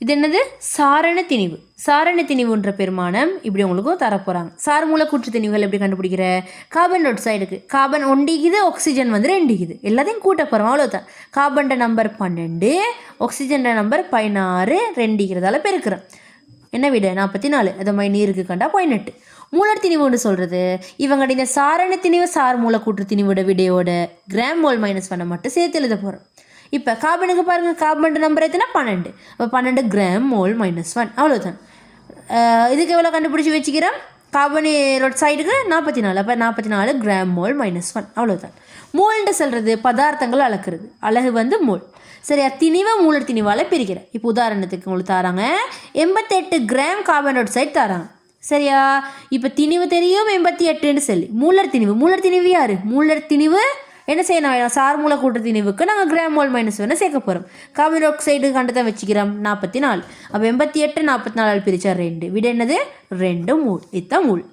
இது என்னது சாரண திணிவு. சாரண திணிவுன்ற பெருமானம் இப்படி உங்களுக்கு தரப்போகிறாங்க. சார்மூல கூற்று திணிவுகள் எப்படி கண்டுபிடிக்கிற? கார்பன் டை ஆக்சைடுக்கு கார்பன் ஒண்டிக்குது, ஆக்சிஜன் வந்து ரெண்டுக்குது, எல்லாத்தையும் கூட்ட போகிறோம், அவ்வளோதான். Carbon number 12, oxygen number 16, ரெண்டிக்கிறதால பெருக்கிறேன். என்ன விட 44, அது மாதிரி நீருக்கு கண்டா 18. மூலர் திணிவுன்னு சொல்கிறது இவங்க இந்த சாரண திணிவு சார் மூலக்கூற்று திணிவோட விடையோட கிராம் மோல் -1 மட்டும் சேர்த்து எழுத போகிறோம். இப்போ கார்பனுக்கு பாருங்கள், கார்பன் நம்பர் எத்தனை 12, அப்போ 12 கிராம் மோல் -1, அவ்வளோதான். இதுக்கு எவ்வளோ கண்டுபிடிச்சி வச்சுக்கிறோம்? கார்பன் சைடுக்கு 44, அப்போ 44 கிராம் மோல் -1, அவ்வளோதான். மோல்ன்ட்டு சொல்கிறது பதார்த்தங்கள் அளக்கிறது, அழகு வந்து மோல். சரியா? திணிவை மூலர் திணிவால் பிரிக்கிறேன். இப்போ உதாரணத்துக்கு உங்களுக்கு தராங்க 88 கிராம் கார்பன் டை ஆக்சைடு தராங்க. சரியா? இப்போ திணிவு தெரியும் 88ன்னு சொல்லி. மூலர் திணிவு யார்? மூலர் திணிவு என்ன செய்யணும்? சார் மூல கூட்டு திணிவுக்கு நாங்கள் கிராம் மோல் -1 சேர்க்க போகிறோம். கார்பன் டை ஆக்சைடு கண்டத்தை வச்சுக்கிறோம் 44. அப்போ 88 44 பிரித்தா 2, விட என்னது 2 மூல். இதுதான் மூல்.